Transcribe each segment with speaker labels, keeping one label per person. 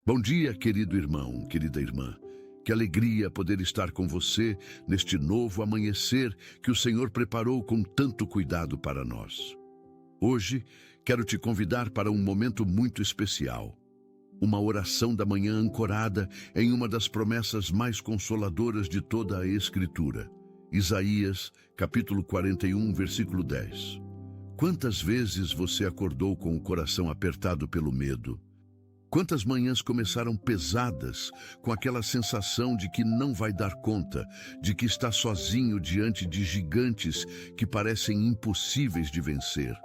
Speaker 1: Bom dia, querido irmão, querida irmã. Que alegria poder estar com você neste novo amanhecer que o Senhor preparou com tanto cuidado para nós. Hoje, quero te convidar para um momento muito especial. Uma oração da manhã ancorada em uma das promessas mais consoladoras de toda a Escritura. Isaías, capítulo 41, versículo 10. Quantas vezes você acordou com o coração apertado pelo medo? Quantas manhãs começaram pesadas, com aquela sensação de que não vai dar conta, de que está sozinho diante de gigantes que parecem impossíveis de vencer?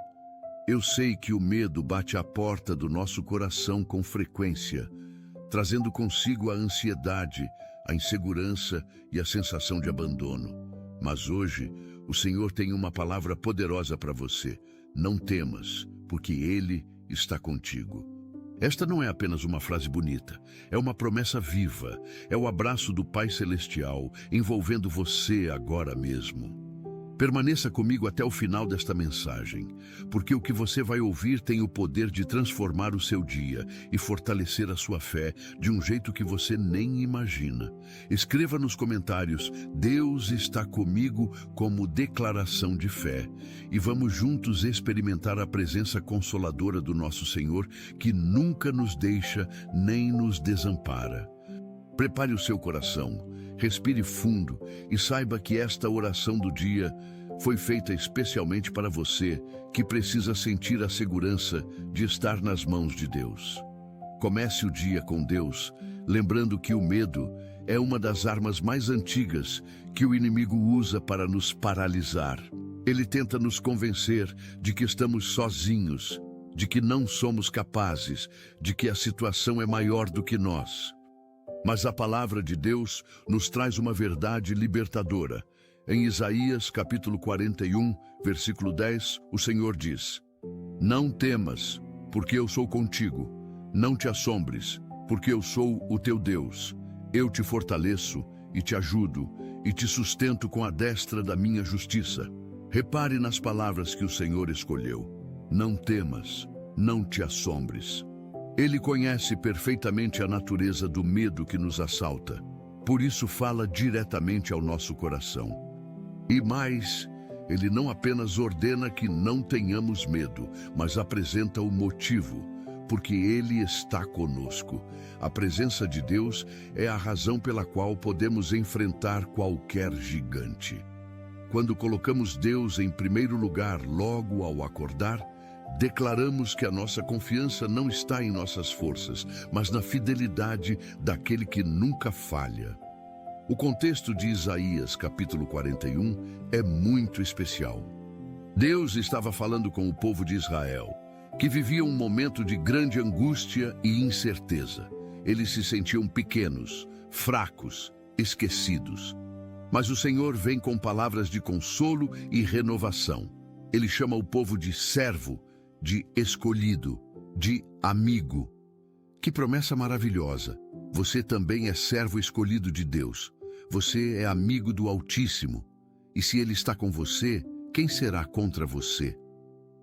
Speaker 1: Eu sei que o medo bate à porta do nosso coração com frequência, trazendo consigo a ansiedade, a insegurança e a sensação de abandono. Mas hoje, o Senhor tem uma palavra poderosa para você. Não temas, porque Ele está contigo. Esta não é apenas uma frase bonita, é uma promessa viva, é o abraço do Pai Celestial envolvendo você agora mesmo. Permaneça comigo até o final desta mensagem, porque o que você vai ouvir tem o poder de transformar o seu dia e fortalecer a sua fé de um jeito que você nem imagina. Escreva nos comentários, Deus está comigo, como declaração de fé, e vamos juntos experimentar a presença consoladora do nosso Senhor, que nunca nos deixa nem nos desampara. Prepare o seu coração, respire fundo e saiba que esta oração do dia foi feita especialmente para você que precisa sentir a segurança de estar nas mãos de Deus. Comece o dia com Deus, lembrando que o medo é uma das armas mais antigas que o inimigo usa para nos paralisar. Ele tenta nos convencer de que estamos sozinhos, de que não somos capazes, de que a situação é maior do que nós. Mas a palavra de Deus nos traz uma verdade libertadora. Em Isaías, capítulo 41, versículo 10, o Senhor diz: Não temas, porque eu sou contigo. Não te assombres, porque eu sou o teu Deus. Eu te fortaleço e te ajudo e te sustento com a destra da minha justiça. Repare nas palavras que o Senhor escolheu. Não temas, não te assombres. Ele conhece perfeitamente a natureza do medo que nos assalta, por isso fala diretamente ao nosso coração. E mais, ele não apenas ordena que não tenhamos medo, mas apresenta o motivo, porque ele está conosco. A presença de Deus é a razão pela qual podemos enfrentar qualquer gigante. Quando colocamos Deus em primeiro lugar logo ao acordar, declaramos que a nossa confiança não está em nossas forças, mas na fidelidade daquele que nunca falha. O contexto de Isaías, capítulo 41, é muito especial. Deus estava falando com o povo de Israel, que vivia um momento de grande angústia e incerteza. Eles se sentiam pequenos, fracos, esquecidos. Mas o Senhor vem com palavras de consolo e renovação. Ele chama o povo de servo, de escolhido, de amigo. Que promessa maravilhosa! Você também é servo escolhido de Deus. Você é amigo do Altíssimo. E se Ele está com você, quem será contra você?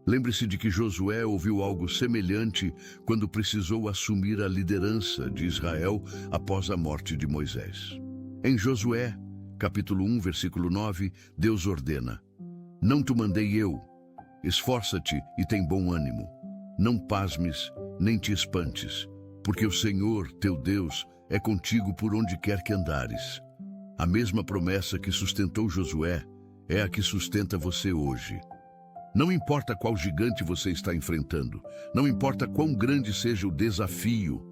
Speaker 1: Lembre-se de que Josué ouviu algo semelhante quando precisou assumir a liderança de Israel após a morte de Moisés. Em Josué, capítulo 1, versículo 9, Deus ordena: Não te mandei eu? Esforça-te e tem bom ânimo. Não pasmes, nem te espantes, porque o Senhor, teu Deus, é contigo por onde quer que andares. A mesma promessa que sustentou Josué é a que sustenta você hoje. Não importa qual gigante você está enfrentando, não importa quão grande seja o desafio,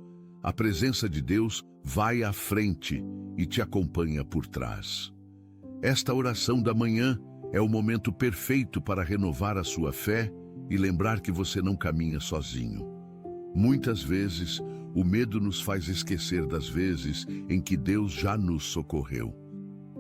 Speaker 1: a presença de Deus vai à frente e te acompanha por trás. Esta oração da manhã é o momento perfeito para renovar a sua fé e lembrar que você não caminha sozinho. Muitas vezes, o medo nos faz esquecer das vezes em que Deus já nos socorreu.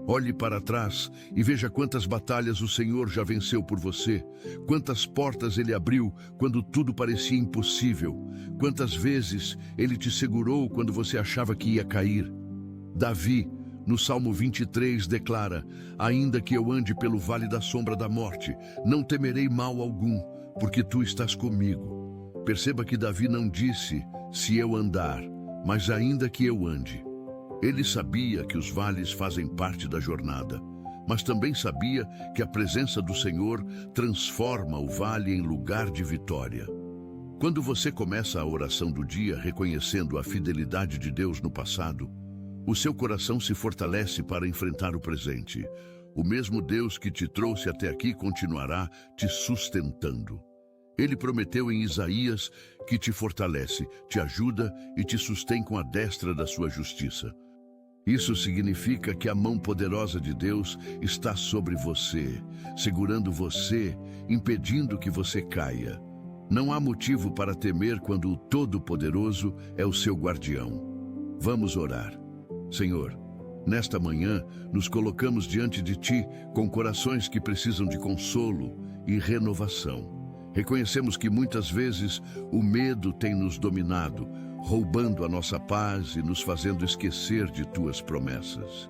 Speaker 1: Olhe para trás e veja quantas batalhas o Senhor já venceu por você, quantas portas Ele abriu quando tudo parecia impossível, quantas vezes Ele te segurou quando você achava que ia cair. Davi, no Salmo 23, declara: Ainda que eu ande pelo vale da sombra da morte, não temerei mal algum, porque tu estás comigo. Perceba que Davi não disse, se eu andar, mas ainda que eu ande. Ele sabia que os vales fazem parte da jornada, mas também sabia que a presença do Senhor transforma o vale em lugar de vitória. Quando você começa a oração do dia reconhecendo a fidelidade de Deus no passado, o seu coração se fortalece para enfrentar o presente. O mesmo Deus que te trouxe até aqui continuará te sustentando. Ele prometeu em Isaías que te fortalece, te ajuda e te sustém com a destra da sua justiça. Isso significa que a mão poderosa de Deus está sobre você, segurando você, impedindo que você caia. Não há motivo para temer quando o Todo-Poderoso é o seu guardião. Vamos orar. Senhor, nesta manhã nos colocamos diante de Ti com corações que precisam de consolo e renovação. Reconhecemos que muitas vezes o medo tem nos dominado, roubando a nossa paz e nos fazendo esquecer de Tuas promessas.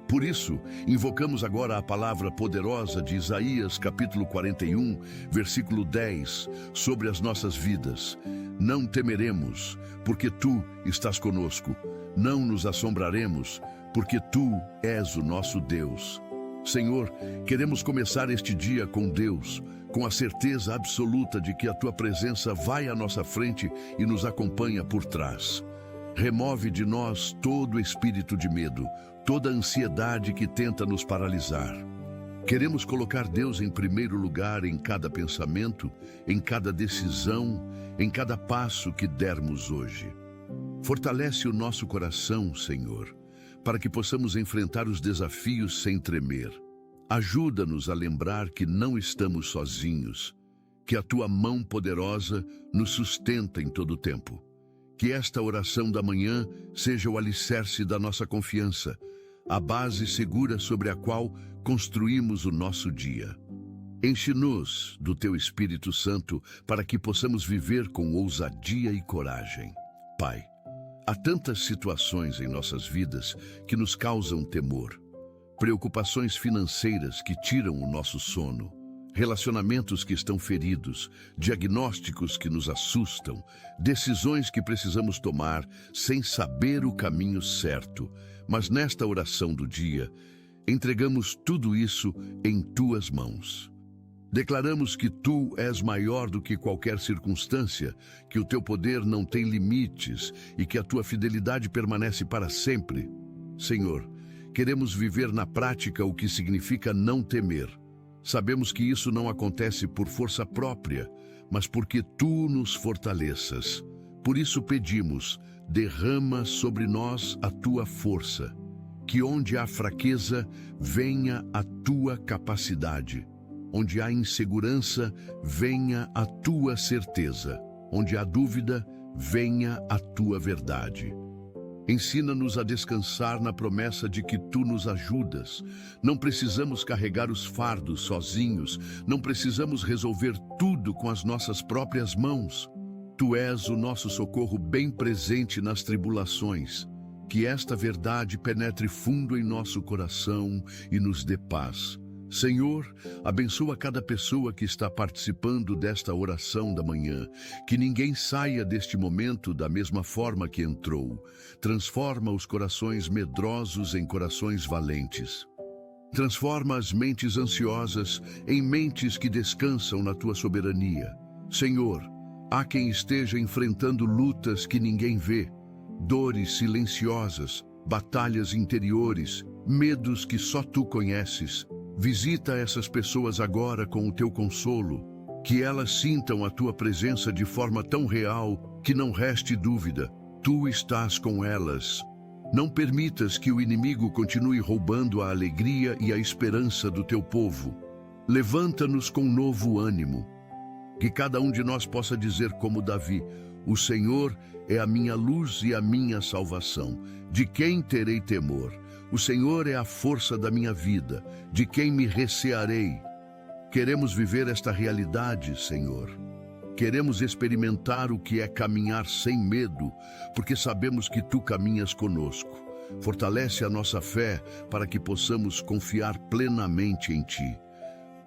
Speaker 1: Por isso, invocamos agora a palavra poderosa de Isaías, capítulo 41, versículo 10, sobre as nossas vidas. Não temeremos, porque Tu estás conosco. Não nos assombraremos, porque Tu és o nosso Deus. Senhor, queremos começar este dia com Deus, com a certeza absoluta de que a Tua presença vai à nossa frente e nos acompanha por trás. Remove de nós todo espírito de medo, toda ansiedade que tenta nos paralisar. Queremos colocar Deus em primeiro lugar em cada pensamento, em cada decisão, em cada passo que dermos hoje. Fortalece o nosso coração, Senhor, para que possamos enfrentar os desafios sem tremer. Ajuda-nos a lembrar que não estamos sozinhos, que a Tua mão poderosa nos sustenta em todo o tempo. Que esta oração da manhã seja o alicerce da nossa confiança, a base segura sobre a qual construímos o nosso dia. Enche-nos do Teu Espírito Santo para que possamos viver com ousadia e coragem. Pai, há tantas situações em nossas vidas que nos causam temor. Preocupações financeiras que tiram o nosso sono, relacionamentos que estão feridos, diagnósticos que nos assustam, decisões que precisamos tomar sem saber o caminho certo. Mas nesta oração do dia, entregamos tudo isso em Tuas mãos. Declaramos que Tu és maior do que qualquer circunstância, que o Teu poder não tem limites e que a Tua fidelidade permanece para sempre. Senhor, queremos viver na prática o que significa não temer. Sabemos que isso não acontece por força própria, mas porque Tu nos fortaleças. Por isso pedimos, derrama sobre nós a Tua força, que onde há fraqueza, venha a Tua capacidade. Onde há insegurança, venha a Tua certeza. Onde há dúvida, venha a Tua verdade. Ensina-nos a descansar na promessa de que Tu nos ajudas. Não precisamos carregar os fardos sozinhos, não precisamos resolver tudo com as nossas próprias mãos. Tu és o nosso socorro bem presente nas tribulações. Que esta verdade penetre fundo em nosso coração e nos dê paz. Senhor, abençoa cada pessoa que está participando desta oração da manhã, que ninguém saia deste momento da mesma forma que entrou. Transforma os corações medrosos em corações valentes. Transforma as mentes ansiosas em mentes que descansam na Tua soberania. Senhor, há quem esteja enfrentando lutas que ninguém vê, dores silenciosas, batalhas interiores, medos que só Tu conheces. Visita essas pessoas agora com o Teu consolo, que elas sintam a Tua presença de forma tão real que não reste dúvida. Tu estás com elas. Não permitas que o inimigo continue roubando a alegria e a esperança do Teu povo. Levanta-nos com novo ânimo. Que cada um de nós possa dizer como Davi: o Senhor é a minha luz e a minha salvação. De quem terei temor? O Senhor é a força da minha vida. De quem me recearei? Queremos viver esta realidade, Senhor. Queremos experimentar o que é caminhar sem medo, porque sabemos que Tu caminhas conosco. Fortalece a nossa fé para que possamos confiar plenamente em Ti.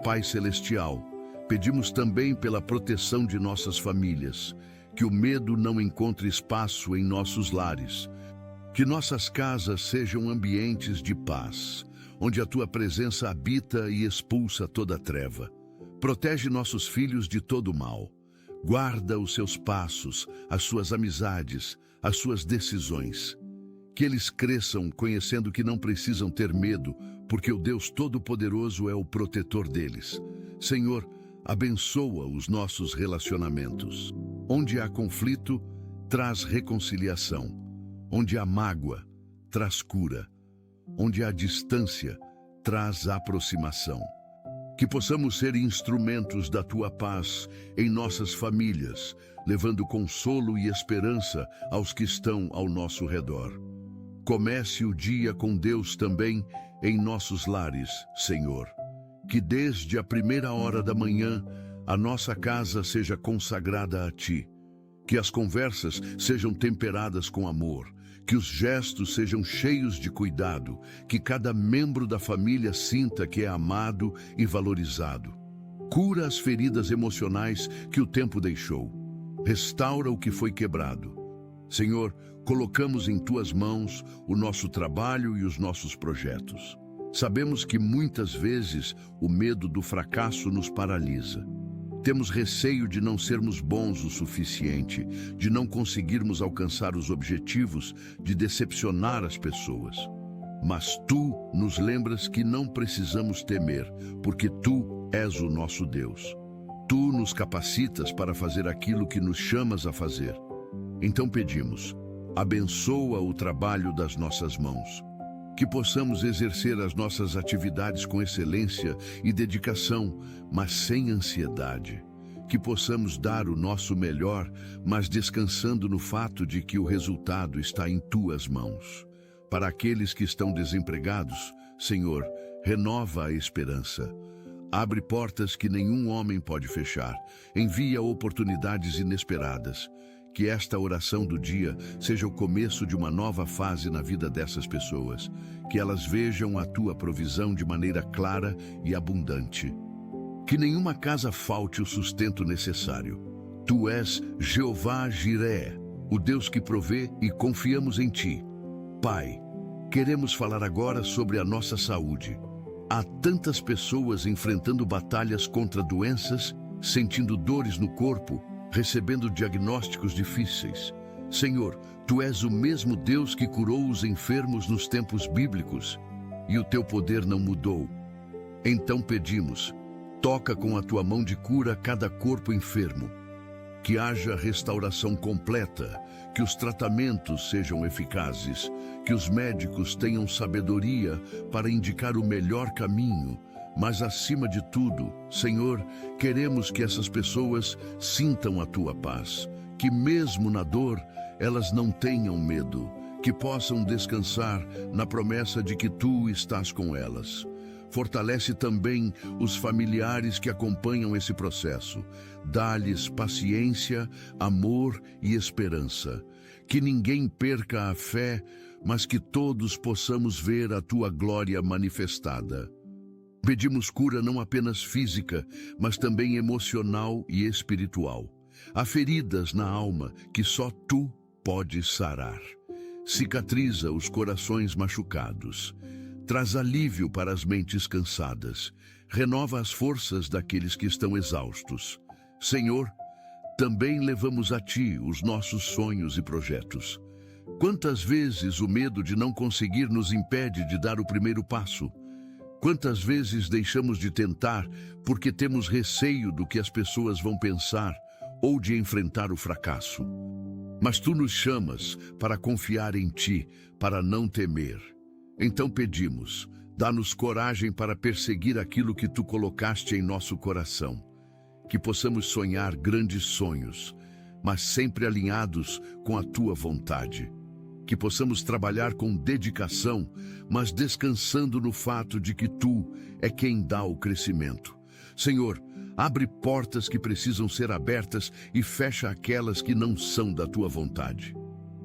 Speaker 1: Pai Celestial, pedimos também pela proteção de nossas famílias. que o medo não encontre espaço em nossos lares. Que nossas casas sejam ambientes de paz, onde a tua presença habita e expulsa toda treva. Protege nossos filhos de todo mal. Guarda os seus passos, as suas amizades, as suas decisões. Que eles cresçam conhecendo que não precisam ter medo, porque o Deus Todo-Poderoso é o protetor deles. Senhor, abençoa os nossos relacionamentos. Onde há conflito, traz reconciliação. Onde há mágoa, traz cura. Onde há distância, traz aproximação. Que possamos ser instrumentos da tua paz em nossas famílias, levando consolo e esperança aos que estão ao nosso redor. Comece o dia com Deus também em nossos lares, Senhor. Que desde a primeira hora da manhã a nossa casa seja consagrada a Ti. Que as conversas sejam temperadas com amor. Que os gestos sejam cheios de cuidado. Que cada membro da família sinta que é amado e valorizado. Cura as feridas emocionais que o tempo deixou. Restaura o que foi quebrado. Senhor, colocamos em Tuas mãos o nosso trabalho e os nossos projetos. Sabemos que muitas vezes o medo do fracasso nos paralisa. Temos receio de não sermos bons o suficiente, de não conseguirmos alcançar os objetivos, de decepcionar as pessoas. Mas Tu nos lembras que não precisamos temer, porque Tu és o nosso Deus. Tu nos capacitas para fazer aquilo que nos chamas a fazer. Então pedimos, abençoa o trabalho das nossas mãos. Que possamos exercer as nossas atividades com excelência e dedicação, mas sem ansiedade. Que possamos dar o nosso melhor, mas descansando no fato de que o resultado está em Tuas mãos. Para aqueles que estão desempregados, Senhor, renova a esperança. Abre portas que nenhum homem pode fechar. Envia oportunidades inesperadas. Que esta oração do dia seja o começo de uma nova fase na vida dessas pessoas. Que elas vejam a Tua provisão de maneira clara e abundante. Que nenhuma casa falte o sustento necessário. Tu és Jeová Jiré, o Deus que provê, e confiamos em Ti. Pai, queremos falar agora sobre a nossa saúde. Há tantas pessoas enfrentando batalhas contra doenças, sentindo dores no corpo, recebendo diagnósticos difíceis. Senhor, Tu és o mesmo Deus que curou os enfermos nos tempos bíblicos, e o Teu poder não mudou. Então pedimos, toca com a Tua mão de cura cada corpo enfermo. Que haja restauração completa, que os tratamentos sejam eficazes, que os médicos tenham sabedoria para indicar o melhor caminho. Mas acima de tudo, Senhor, queremos que essas pessoas sintam a Tua paz, que mesmo na dor, elas não tenham medo, que possam descansar na promessa de que Tu estás com elas. Fortalece também os familiares que acompanham esse processo. Dá-lhes paciência, amor e esperança. Que ninguém perca a fé, mas que todos possamos ver a Tua glória manifestada. Pedimos cura não apenas física, mas também emocional e espiritual. Há feridas na alma que só Tu podes sarar. Cicatriza os corações machucados. Traz alívio para as mentes cansadas. Renova as forças daqueles que estão exaustos. Senhor, também levamos a Ti os nossos sonhos e projetos. Quantas vezes o medo de não conseguir nos impede de dar o primeiro passo? Quantas vezes deixamos de tentar porque temos receio do que as pessoas vão pensar ou de enfrentar o fracasso? Mas Tu nos chamas para confiar em Ti, para não temer. Então pedimos, dá-nos coragem para perseguir aquilo que Tu colocaste em nosso coração. Que possamos sonhar grandes sonhos, mas sempre alinhados com a Tua vontade. Que possamos trabalhar com dedicação, mas descansando no fato de que Tu é quem dá o crescimento. Senhor, abre portas que precisam ser abertas e fecha aquelas que não são da Tua vontade.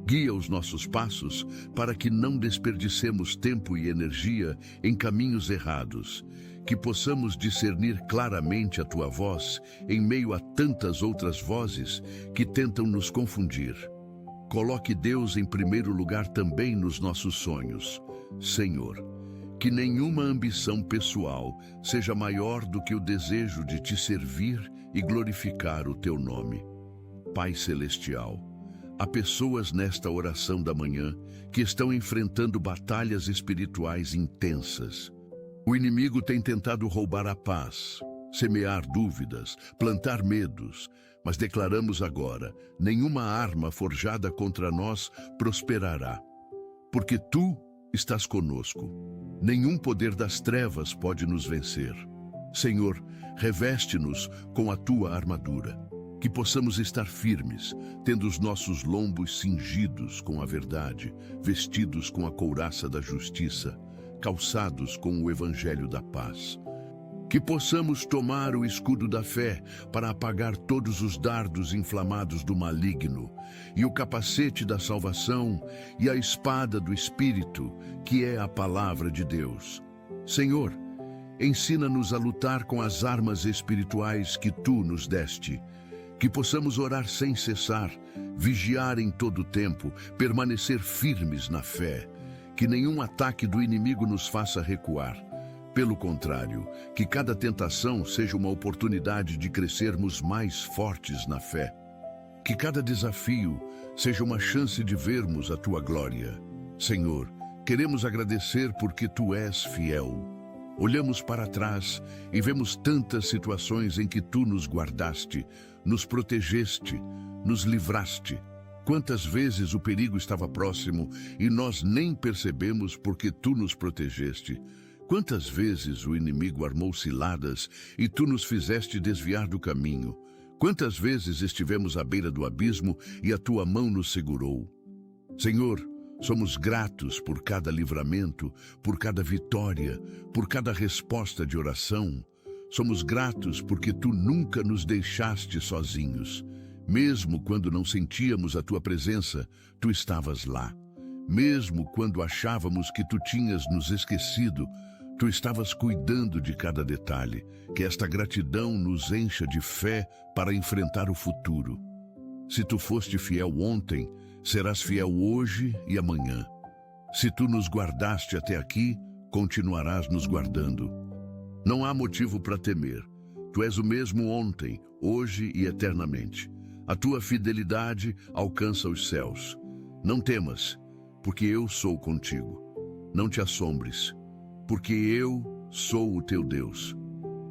Speaker 1: Guia os nossos passos para que não desperdicemos tempo e energia em caminhos errados. que possamos discernir claramente a tua voz em meio a tantas outras vozes que tentam nos confundir. Coloque Deus em primeiro lugar também nos nossos sonhos. Senhor, que nenhuma ambição pessoal seja maior do que o desejo de te servir e glorificar o teu nome. Pai Celestial, há pessoas nesta oração da manhã que estão enfrentando batalhas espirituais intensas. O inimigo tem tentado roubar a paz, semear dúvidas, plantar medos, mas declaramos agora: nenhuma arma forjada contra nós prosperará, porque tu estás conosco. Nenhum poder das trevas pode nos vencer. Senhor, reveste-nos com a tua armadura, que possamos estar firmes, tendo os nossos lombos cingidos com a verdade, vestidos com a couraça da justiça, calçados com o evangelho da paz. Que possamos tomar o escudo da fé para apagar todos os dardos inflamados do maligno, e o capacete da salvação e a espada do Espírito, que é a palavra de Deus. Senhor, ensina-nos a lutar com as armas espirituais que tu nos deste. Que possamos orar sem cessar, vigiar em todo o tempo, permanecer firmes na fé. Que nenhum ataque do inimigo nos faça recuar. Pelo contrário, que cada tentação seja uma oportunidade de crescermos mais fortes na fé. Que cada desafio seja uma chance de vermos a tua glória. Senhor, queremos agradecer porque tu és fiel. Olhamos para trás e vemos tantas situações em que tu nos guardaste, nos protegeste, nos livraste. Quantas vezes o perigo estava próximo e nós nem percebemos porque tu nos protegeste. Quantas vezes o inimigo armou ciladas e tu nos fizeste desviar do caminho. Quantas vezes estivemos à beira do abismo e a tua mão nos segurou. Senhor, somos gratos por cada livramento, por cada vitória, por cada resposta de oração. Somos gratos porque tu nunca nos deixaste sozinhos. Mesmo quando não sentíamos a tua presença, tu estavas lá. Mesmo quando achávamos que tu tinhas nos esquecido, tu estavas cuidando de cada detalhe. Que esta gratidão nos encha de fé para enfrentar o futuro. Se tu foste fiel ontem, serás fiel hoje e amanhã. Se tu nos guardaste até aqui, continuarás nos guardando. Não há motivo para temer. Tu és o mesmo ontem, hoje e eternamente. A tua fidelidade alcança os céus. Não temas, porque eu sou contigo. Não te assombres, porque eu sou o teu Deus.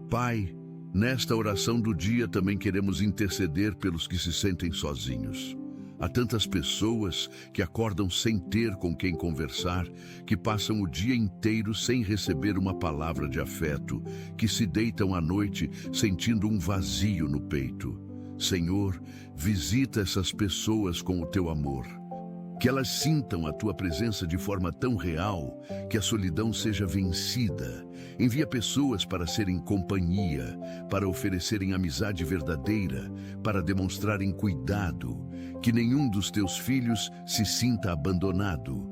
Speaker 1: Pai, nesta oração do dia também queremos interceder pelos que se sentem sozinhos. Há tantas pessoas que acordam sem ter com quem conversar, que passam o dia inteiro sem receber uma palavra de afeto, que se deitam à noite sentindo um vazio no peito. Senhor, visita essas pessoas com o teu amor. Que elas sintam a tua presença de forma tão real que a solidão seja vencida. Envia pessoas para serem companhia, para oferecerem amizade verdadeira, para demonstrarem cuidado. Que nenhum dos teus filhos se sinta abandonado.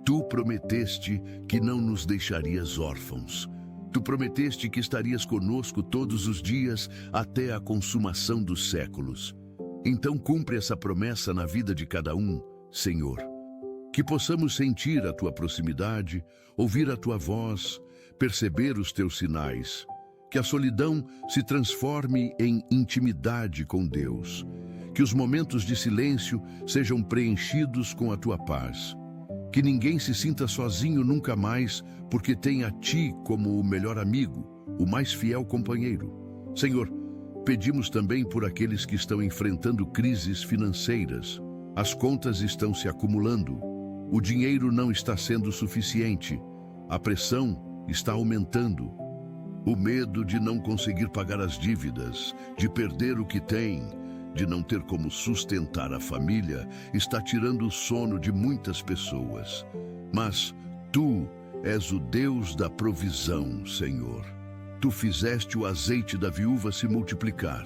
Speaker 1: Tu prometeste que não nos deixarias órfãos. Tu prometeste que estarias conosco todos os dias até a consumação dos séculos. Então cumpre essa promessa na vida de cada um, Senhor. Que possamos sentir a tua proximidade, ouvir a tua voz, perceber os teus sinais. Que a solidão se transforme em intimidade com Deus. Que os momentos de silêncio sejam preenchidos com a tua paz. Que ninguém se sinta sozinho nunca mais, porque tem a ti como o melhor amigo, o mais fiel companheiro. Senhor, pedimos também por aqueles que estão enfrentando crises financeiras. As contas estão se acumulando. O dinheiro não está sendo suficiente. A pressão está aumentando. O medo de não conseguir pagar as dívidas, de perder o que tem, de não ter como sustentar a família, está tirando o sono de muitas pessoas. Mas tu és o Deus da provisão, Senhor. Tu fizeste o azeite da viúva se multiplicar.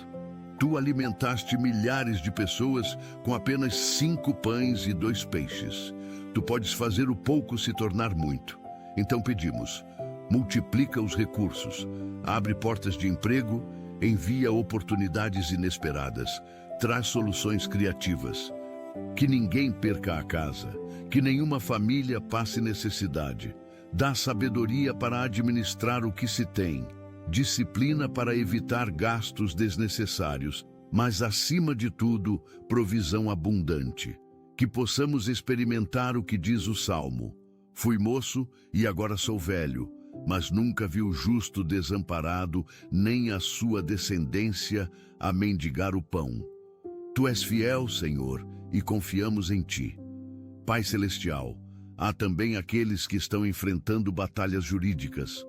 Speaker 1: Tu alimentaste milhares de pessoas com apenas 5 pães e 2 peixes. Tu podes fazer o pouco se tornar muito. Então pedimos, multiplica os recursos, abre portas de emprego, envia oportunidades inesperadas, traz soluções criativas. Que ninguém perca a casa, que nenhuma família passe necessidade. Dá sabedoria para administrar o que se tem, disciplina para evitar gastos desnecessários, mas, acima de tudo, provisão abundante. Que possamos experimentar o que diz o Salmo: fui moço e agora sou velho, mas nunca vi o justo desamparado, nem a sua descendência a mendigar o pão. Tu és fiel, Senhor, e confiamos em Ti. Pai Celestial, há também aqueles que estão enfrentando batalhas jurídicas,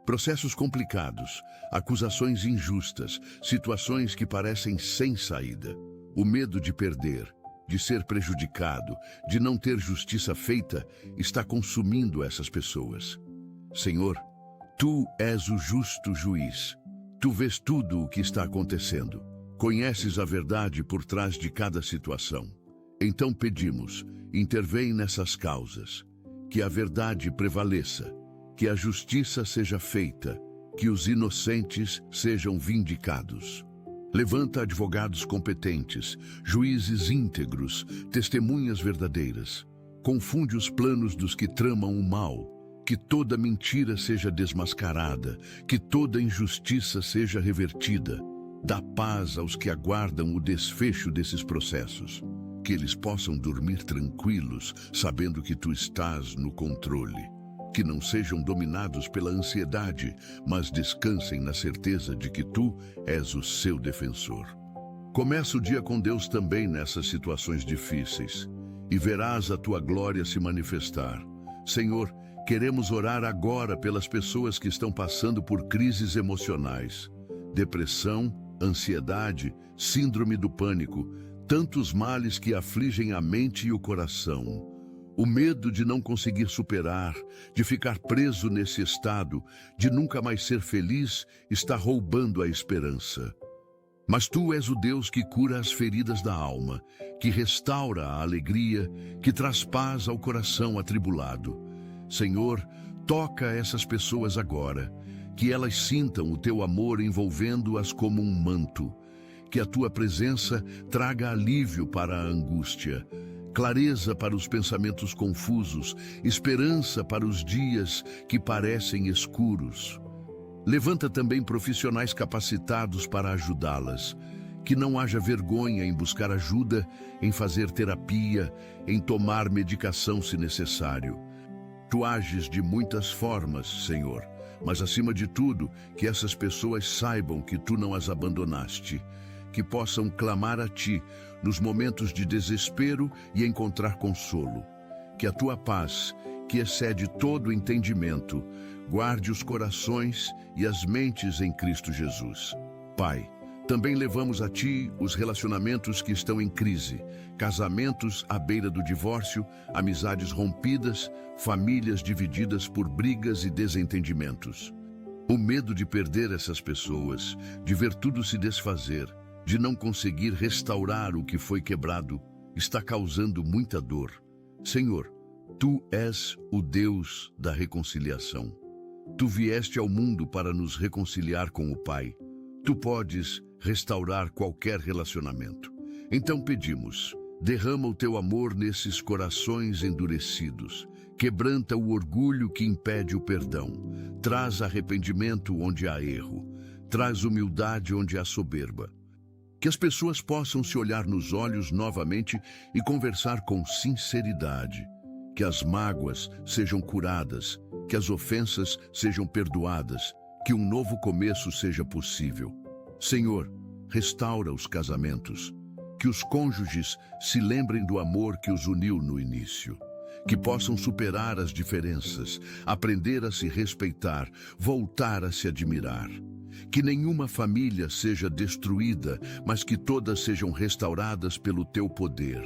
Speaker 1: processos complicados, acusações injustas, situações que parecem sem saída. O medo de perder, de ser prejudicado, de não ter justiça feita, está consumindo essas pessoas. Senhor, Tu és o justo juiz. Tu vês tudo o que está acontecendo. Conheces a verdade por trás de cada situação. Então pedimos, intervém nessas causas, que a verdade prevaleça, que a justiça seja feita, que os inocentes sejam vindicados. Levanta advogados competentes, juízes íntegros, testemunhas verdadeiras. Confunde os planos dos que tramam o mal, que toda mentira seja desmascarada, que toda injustiça seja revertida. Dá paz aos que aguardam o desfecho desses processos, que eles possam dormir tranquilos, sabendo que Tu estás no controle. Que não sejam dominados pela ansiedade, mas descansem na certeza de que Tu és o seu defensor. Começa o dia com Deus também nessas situações difíceis, e verás a Tua glória se manifestar. Senhor, queremos orar agora pelas pessoas que estão passando por crises emocionais, depressão, ansiedade, síndrome do pânico, tantos males que afligem a mente e o coração. O medo de não conseguir superar, de ficar preso nesse estado, de nunca mais ser feliz, está roubando a esperança. Mas Tu és o Deus que cura as feridas da alma, que restaura a alegria, que traz paz ao coração atribulado. Senhor, toca essas pessoas agora, que elas sintam o Teu amor envolvendo-as como um manto, que a Tua presença traga alívio para a angústia, clareza para os pensamentos confusos, esperança para os dias que parecem escuros. Levanta também profissionais capacitados para ajudá-las, que não haja vergonha em buscar ajuda, em fazer terapia, em tomar medicação se necessário. Tu ages de muitas formas, Senhor, mas acima de tudo, que essas pessoas saibam que Tu não as abandonaste, que possam clamar a Ti nos momentos de desespero e encontrar consolo. Que a Tua paz, que excede todo entendimento, guarde os corações e as mentes em Cristo Jesus. Pai, também levamos a Ti os relacionamentos que estão em crise, casamentos à beira do divórcio, amizades rompidas, famílias divididas por brigas e desentendimentos. O medo de perder essas pessoas, de ver tudo se desfazer, de não conseguir restaurar o que foi quebrado, está causando muita dor. Senhor, Tu és o Deus da reconciliação. Tu vieste ao mundo para nos reconciliar com o Pai. Tu podes restaurar qualquer relacionamento. Então pedimos, derrama o Teu amor nesses corações endurecidos. Quebranta o orgulho que impede o perdão. Traz arrependimento onde há erro. Traz humildade onde há soberba. Que as pessoas possam se olhar nos olhos novamente e conversar com sinceridade. Que as mágoas sejam curadas, que as ofensas sejam perdoadas, que um novo começo seja possível. Senhor, restaura os casamentos, que os cônjuges se lembrem do amor que os uniu no início, que possam superar as diferenças, aprender a se respeitar, voltar a se admirar. Que nenhuma família seja destruída, mas que todas sejam restauradas pelo Teu poder.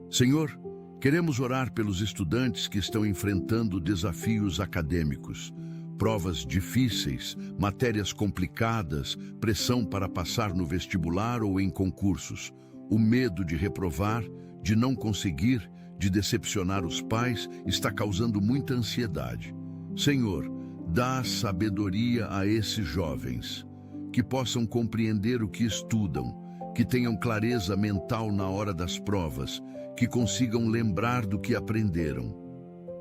Speaker 1: Senhor, queremos orar pelos estudantes que estão enfrentando desafios acadêmicos, provas difíceis, matérias complicadas, pressão para passar no vestibular ou em concursos, o medo de reprovar, de não conseguir, de decepcionar os pais, está causando muita ansiedade. Senhor, Dá sabedoria a esses jovens, que possam compreender o que estudam, que tenham clareza mental na hora das provas, que consigam lembrar do que aprenderam.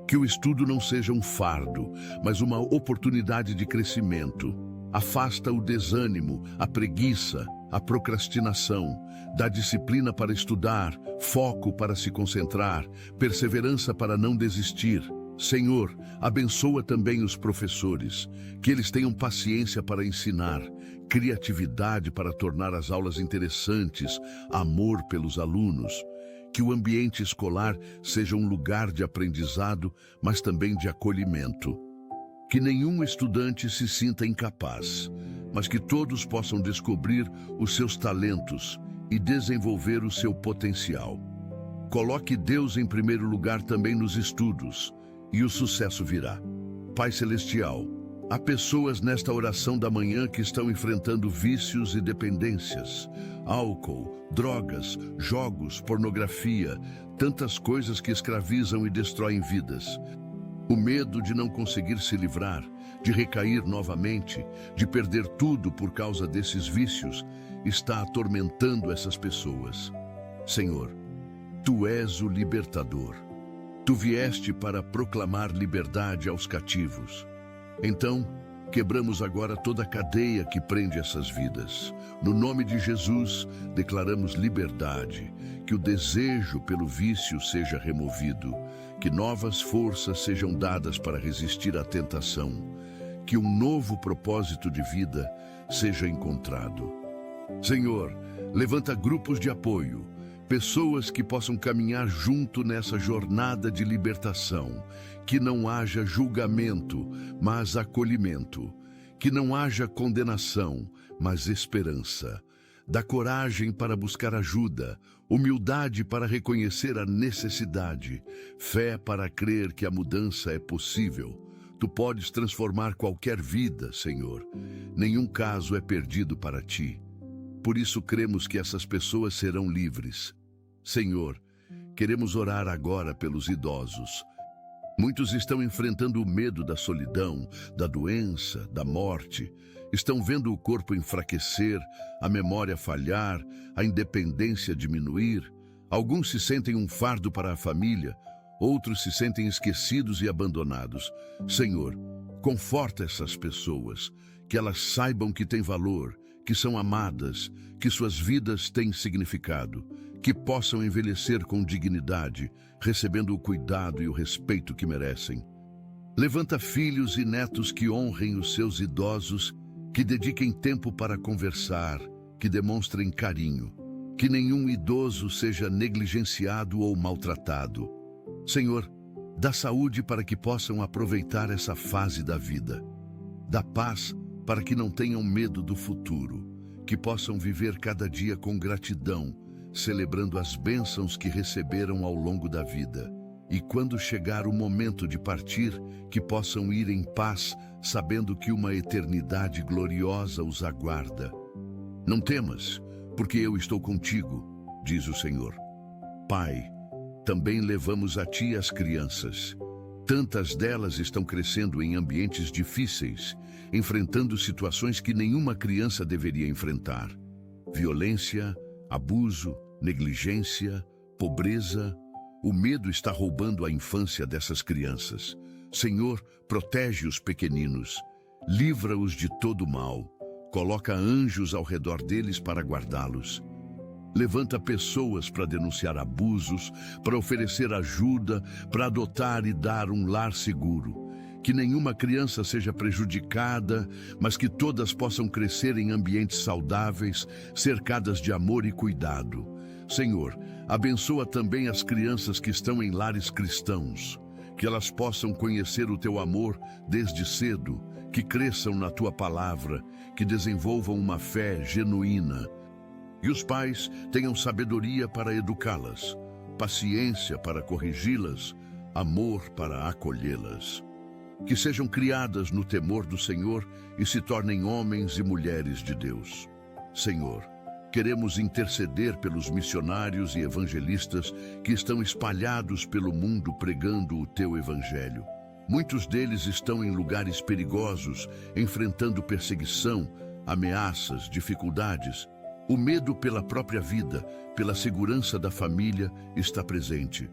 Speaker 1: Que o estudo não seja um fardo, mas uma oportunidade de crescimento. Afasta o desânimo, a preguiça, a procrastinação. Dá disciplina para estudar, foco para se concentrar, perseverança para não desistir. Senhor, abençoa também os professores, que eles tenham paciência para ensinar, criatividade para tornar as aulas interessantes, amor pelos alunos. Que o ambiente escolar seja um lugar de aprendizado, mas também de acolhimento. Que nenhum estudante se sinta incapaz, mas que todos possam descobrir os seus talentos e desenvolver o seu potencial. Coloque Deus em primeiro lugar também nos estudos, e o sucesso virá. Pai Celestial, há pessoas nesta oração da manhã que estão enfrentando vícios e dependências, álcool, drogas, jogos, pornografia, tantas coisas que escravizam e destroem vidas. O medo de não conseguir se livrar, de recair novamente, de perder tudo por causa desses vícios, está atormentando essas pessoas. Senhor, Tu és o libertador. Tu vieste para proclamar liberdade aos cativos. Então, quebramos agora toda a cadeia que prende essas vidas. No nome de Jesus, declaramos liberdade, que o desejo pelo vício seja removido, que novas forças sejam dadas para resistir à tentação, que um novo propósito de vida seja encontrado. Senhor, levanta grupos de apoio, pessoas que possam caminhar junto nessa jornada de libertação, que não haja julgamento, mas acolhimento, que não haja condenação, mas esperança. Dá coragem para buscar ajuda, humildade para reconhecer a necessidade, fé para crer que a mudança é possível. Tu podes transformar qualquer vida, Senhor. Nenhum caso é perdido para Ti. Por isso cremos que essas pessoas serão livres. Senhor, queremos orar agora pelos idosos. Muitos estão enfrentando o medo da solidão, da doença, da morte. Estão vendo o corpo enfraquecer, a memória falhar, a independência diminuir. Alguns se sentem um fardo para a família, outros se sentem esquecidos e abandonados. Senhor, conforta essas pessoas, que elas saibam que têm valor, que são amadas, que suas vidas têm significado, que possam envelhecer com dignidade, recebendo o cuidado e o respeito que merecem. Levanta filhos e netos que honrem os seus idosos, que dediquem tempo para conversar, que demonstrem carinho, que nenhum idoso seja negligenciado ou maltratado. Senhor, dá saúde para que possam aproveitar essa fase da vida. Dá paz para que não tenham medo do futuro, que possam viver cada dia com gratidão, celebrando as bênçãos que receberam ao longo da vida. E quando chegar o momento de partir, que possam ir em paz, sabendo que uma eternidade gloriosa os aguarda. Não temas, porque eu estou contigo, diz o Senhor. Pai, também levamos a Ti as crianças. Tantas delas estão crescendo em ambientes difíceis, enfrentando situações que nenhuma criança deveria enfrentar. Violência, abuso, negligência, pobreza. O medo está roubando a infância dessas crianças. Senhor, protege os pequeninos, livra-os de todo mal, coloca anjos ao redor deles para guardá-los. Levanta pessoas para denunciar abusos, para oferecer ajuda, para adotar e dar um lar seguro. Que nenhuma criança seja prejudicada, mas que todas possam crescer em ambientes saudáveis, cercadas de amor e cuidado. Senhor, abençoa também as crianças que estão em lares cristãos, que elas possam conhecer o Teu amor desde cedo, que cresçam na Tua palavra, que desenvolvam uma fé genuína. E os pais tenham sabedoria para educá-las, paciência para corrigi-las, amor para acolhê-las. Que sejam criadas no temor do Senhor e se tornem homens e mulheres de Deus. Senhor, queremos interceder pelos missionários e evangelistas que estão espalhados pelo mundo pregando o Teu Evangelho. Muitos deles estão em lugares perigosos, enfrentando perseguição, ameaças, dificuldades. O medo pela própria vida, pela segurança da família, está presente.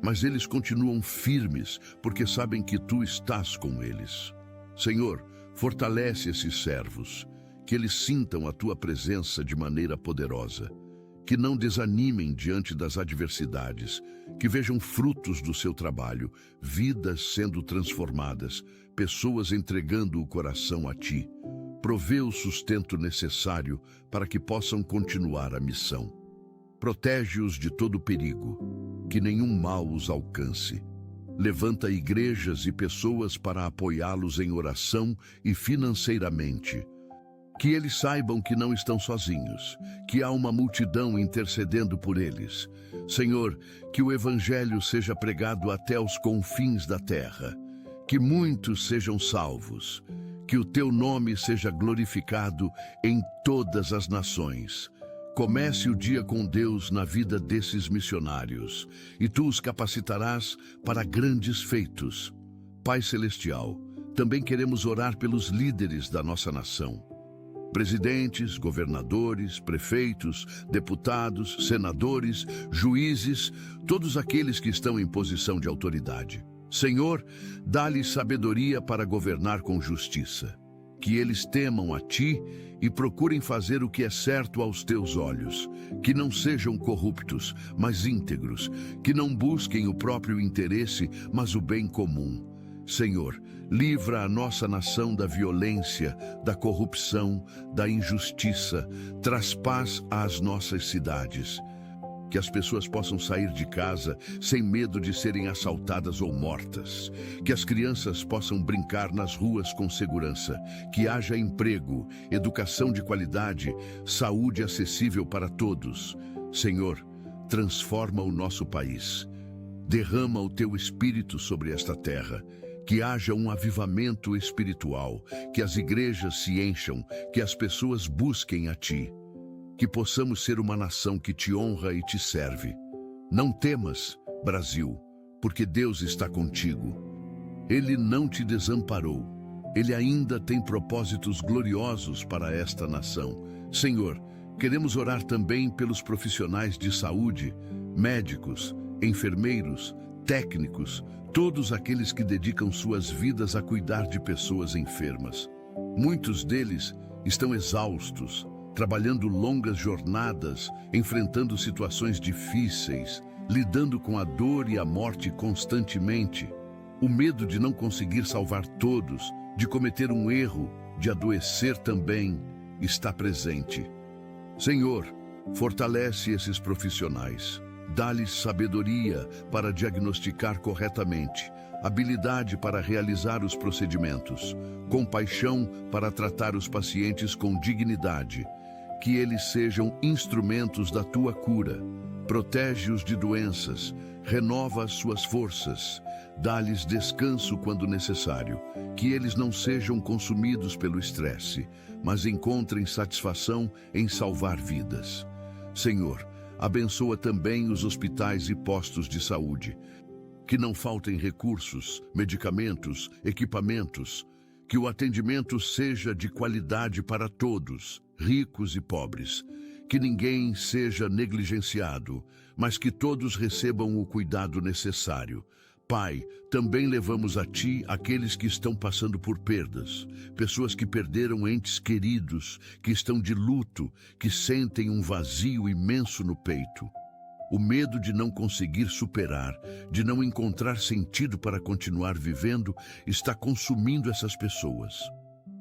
Speaker 1: Mas eles continuam firmes, porque sabem que tu estás com eles. Senhor, fortalece esses servos, que eles sintam a tua presença de maneira poderosa, que não desanimem diante das adversidades, que vejam frutos do seu trabalho, vidas sendo transformadas, pessoas entregando o coração a ti. Provê o sustento necessário para que possam continuar a missão. Protege-os de todo perigo, que nenhum mal os alcance. Levanta igrejas e pessoas para apoiá-los em oração e financeiramente. Que eles saibam que não estão sozinhos, que há uma multidão intercedendo por eles. Senhor, que o Evangelho seja pregado até os confins da terra, que muitos sejam salvos, que o teu nome seja glorificado em todas as nações. Comece o dia com Deus na vida desses missionários, e tu os capacitarás para grandes feitos. Pai Celestial, também queremos orar pelos líderes da nossa nação. Presidentes, governadores, prefeitos, deputados, senadores, juízes, todos aqueles que estão em posição de autoridade. Senhor, dá-lhes sabedoria para governar com justiça. Que eles temam a ti e procurem fazer o que é certo aos teus olhos. Que não sejam corruptos, mas íntegros. Que não busquem o próprio interesse, mas o bem comum. Senhor, livra a nossa nação da violência, da corrupção, da injustiça. Traz paz às nossas cidades. Que as pessoas possam sair de casa sem medo de serem assaltadas ou mortas. Que as crianças possam brincar nas ruas com segurança. Que haja emprego, educação de qualidade, saúde acessível para todos. Senhor, transforma o nosso país. Derrama o teu espírito sobre esta terra. Que haja um avivamento espiritual. Que as igrejas se encham. Que as pessoas busquem a ti. Que possamos ser uma nação que te honra e te serve. Não temas, Brasil, porque Deus está contigo. Ele não te desamparou. Ele ainda tem propósitos gloriosos para esta nação. Senhor, queremos orar também pelos profissionais de saúde, médicos, enfermeiros, técnicos, todos aqueles que dedicam suas vidas a cuidar de pessoas enfermas. Muitos deles estão exaustos, trabalhando longas jornadas, enfrentando situações difíceis, lidando com a dor e a morte constantemente. O medo de não conseguir salvar todos, de cometer um erro, de adoecer também, está presente. Senhor, fortalece esses profissionais. Dá-lhes sabedoria para diagnosticar corretamente, habilidade para realizar os procedimentos, compaixão para tratar os pacientes com dignidade. Que eles sejam instrumentos da tua cura. Protege-os de doenças, renova as suas forças, dá-lhes descanso quando necessário. Que eles não sejam consumidos pelo estresse, mas encontrem satisfação em salvar vidas. Senhor, abençoa também os hospitais e postos de saúde. Que não faltem recursos, medicamentos, equipamentos. Que o atendimento seja de qualidade para todos, ricos e pobres. Que ninguém seja negligenciado, mas que todos recebam o cuidado necessário. Pai, também levamos a ti aqueles que estão passando por perdas, pessoas que perderam entes queridos, que estão de luto, que sentem um vazio imenso no peito. O medo de não conseguir superar, de não encontrar sentido para continuar vivendo, está consumindo essas pessoas.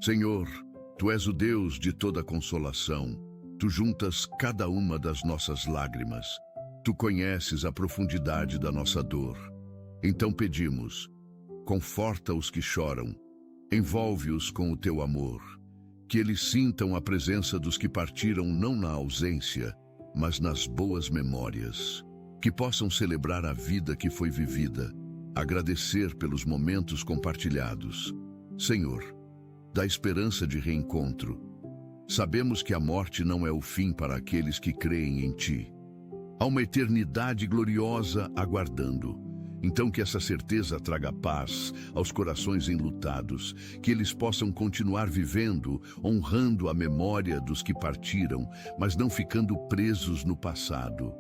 Speaker 1: Senhor, tu és o Deus de toda consolação. Tu juntas cada uma das nossas lágrimas. Tu conheces a profundidade da nossa dor. Então pedimos, conforta os que choram, envolve-os com o teu amor, que eles sintam a presença dos que partiram não na ausência, mas nas boas memórias, que possam celebrar a vida que foi vivida, agradecer pelos momentos compartilhados. Senhor, dá esperança de reencontro. Sabemos que a morte não é o fim para aqueles que creem em ti. Há uma eternidade gloriosa aguardando. Então que essa certeza traga paz aos corações enlutados, que eles possam continuar vivendo, honrando a memória dos que partiram, mas não ficando presos no passado.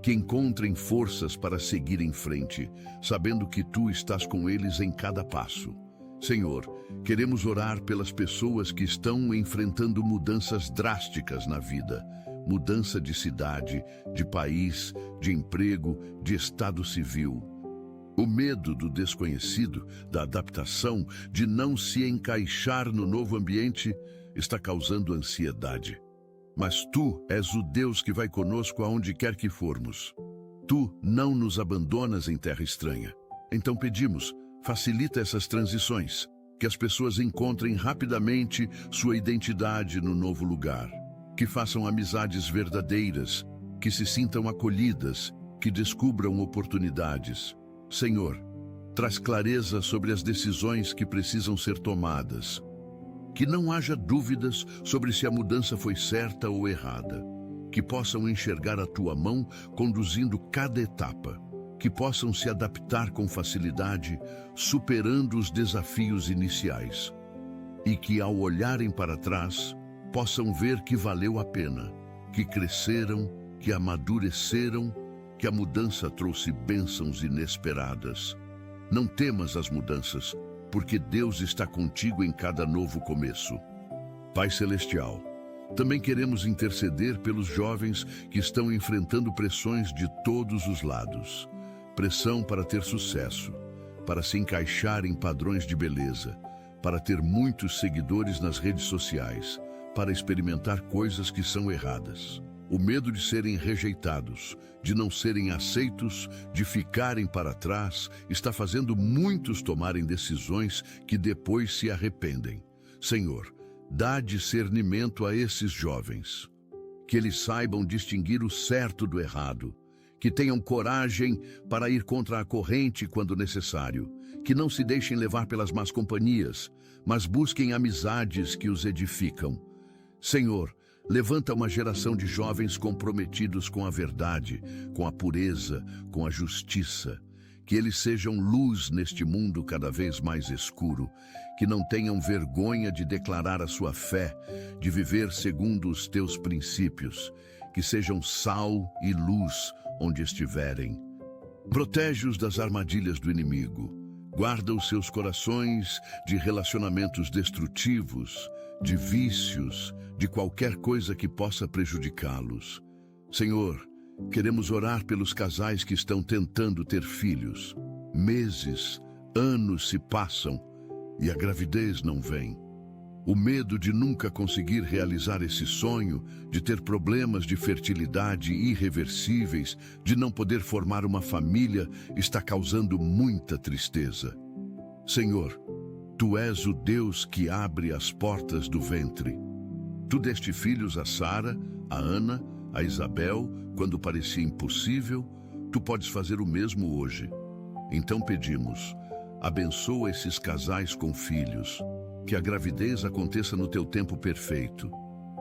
Speaker 1: Que encontrem forças para seguir em frente, sabendo que Tu estás com eles em cada passo. Senhor, queremos orar pelas pessoas que estão enfrentando mudanças drásticas na vida. Mudança de cidade, de país, de emprego, de estado civil. O medo do desconhecido, da adaptação, de não se encaixar no novo ambiente, está causando ansiedade. Mas Tu és o Deus que vai conosco aonde quer que formos. Tu não nos abandonas em terra estranha. Então pedimos, facilita essas transições, que as pessoas encontrem rapidamente sua identidade no novo lugar, que façam amizades verdadeiras, que se sintam acolhidas, que descubram oportunidades. Senhor, traz clareza sobre as decisões que precisam ser tomadas. Que não haja dúvidas sobre se a mudança foi certa ou errada. Que possam enxergar a Tua mão conduzindo cada etapa. Que possam se adaptar com facilidade, superando os desafios iniciais. E que, ao olharem para trás, possam ver que valeu a pena, que cresceram, que amadureceram, que a mudança trouxe bênçãos inesperadas. Não temas as mudanças, porque Deus está contigo em cada novo começo. Pai Celestial, também queremos interceder pelos jovens que estão enfrentando pressões de todos os lados. Pressão para ter sucesso, para se encaixar em padrões de beleza, para ter muitos seguidores nas redes sociais, para experimentar coisas que são erradas. O medo de serem rejeitados, de não serem aceitos, de ficarem para trás, está fazendo muitos tomarem decisões que depois se arrependem. Senhor, dá discernimento a esses jovens, que eles saibam distinguir o certo do errado, que tenham coragem para ir contra a corrente quando necessário, que não se deixem levar pelas más companhias, mas busquem amizades que os edificam. Senhor, levanta uma geração de jovens comprometidos com a verdade, com a pureza, com a justiça. Que eles sejam luz neste mundo cada vez mais escuro. Que não tenham vergonha de declarar a sua fé, de viver segundo os Teus princípios. Que sejam sal e luz onde estiverem. Protege-os das armadilhas do inimigo. Guarda os seus corações de relacionamentos destrutivos, de vícios, de qualquer coisa que possa prejudicá-los. Senhor, queremos orar pelos casais que estão tentando ter filhos. Meses, anos se passam e a gravidez não vem. O medo de nunca conseguir realizar esse sonho, de ter problemas de fertilidade irreversíveis, de não poder formar uma família, está causando muita tristeza. Senhor, Tu és o Deus que abre as portas do ventre. Tu deste filhos a Sara, a Ana, a Isabel, quando parecia impossível. Tu podes fazer o mesmo hoje. Então pedimos, abençoa esses casais com filhos. Que a gravidez aconteça no Teu tempo perfeito.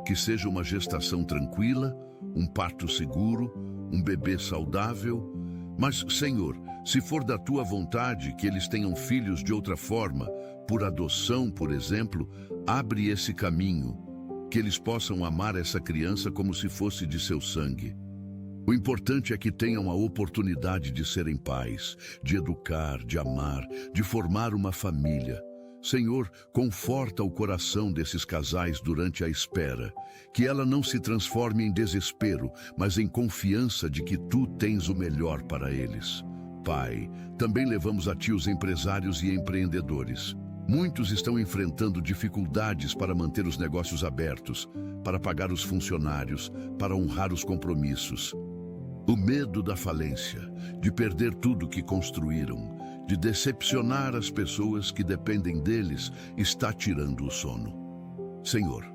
Speaker 1: Que seja uma gestação tranquila, um parto seguro, um bebê saudável. Mas, Senhor, se for da Tua vontade que eles tenham filhos de outra forma, por adoção, por exemplo, abre esse caminho, que eles possam amar essa criança como se fosse de seu sangue. O importante é que tenham a oportunidade de serem pais, de educar, de amar, de formar uma família. Senhor, conforta o coração desses casais durante a espera, que ela não se transforme em desespero, mas em confiança de que Tu tens o melhor para eles. Pai, também levamos a Ti os empresários e empreendedores. Muitos estão enfrentando dificuldades para manter os negócios abertos, para pagar os funcionários, para honrar os compromissos. O medo da falência, de perder tudo que construíram, de decepcionar as pessoas que dependem deles, está tirando o sono. Senhor,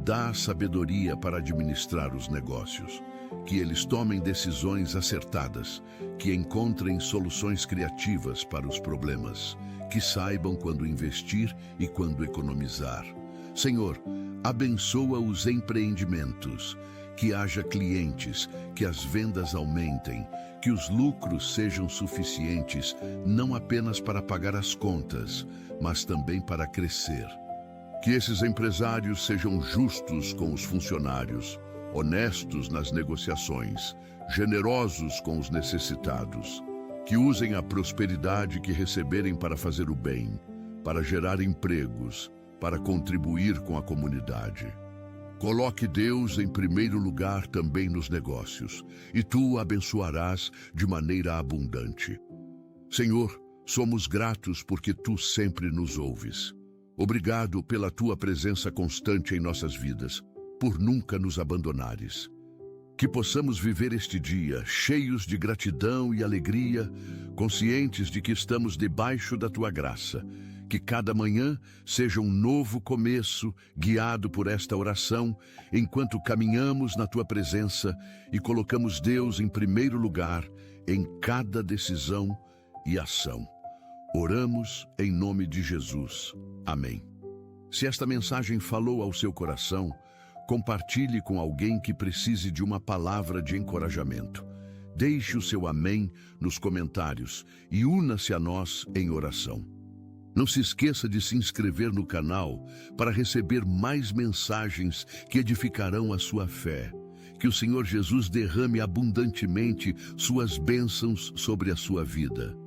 Speaker 1: dá sabedoria para administrar os negócios, que eles tomem decisões acertadas, que encontrem soluções criativas para os problemas, que saibam quando investir e quando economizar. Senhor, abençoa os empreendimentos, que haja clientes, que as vendas aumentem, Que os lucros sejam suficientes não apenas para pagar as contas, mas também para crescer. Que esses empresários sejam justos com os funcionários, honestos nas negociações, generosos com os necessitados. Que usem a prosperidade que receberem para fazer o bem, para gerar empregos, para contribuir com a comunidade. Coloque Deus em primeiro lugar também nos negócios, e tu o abençoarás de maneira abundante. Senhor, somos gratos porque tu sempre nos ouves. Obrigado pela tua presença constante em nossas vidas, por nunca nos abandonares. Que possamos viver este dia cheios de gratidão e alegria, conscientes de que estamos debaixo da tua graça. Que cada manhã seja um novo começo, guiado por esta oração, enquanto caminhamos na tua presença e colocamos Deus em primeiro lugar em cada decisão e ação. Oramos em nome de Jesus. Amém. Se esta mensagem falou ao seu coração, compartilhe com alguém que precise de uma palavra de encorajamento. Deixe o seu amém nos comentários e una-se a nós em oração. Não se esqueça de se inscrever no canal para receber mais mensagens que edificarão a sua fé. Que o Senhor Jesus derrame abundantemente suas bênçãos sobre a sua vida.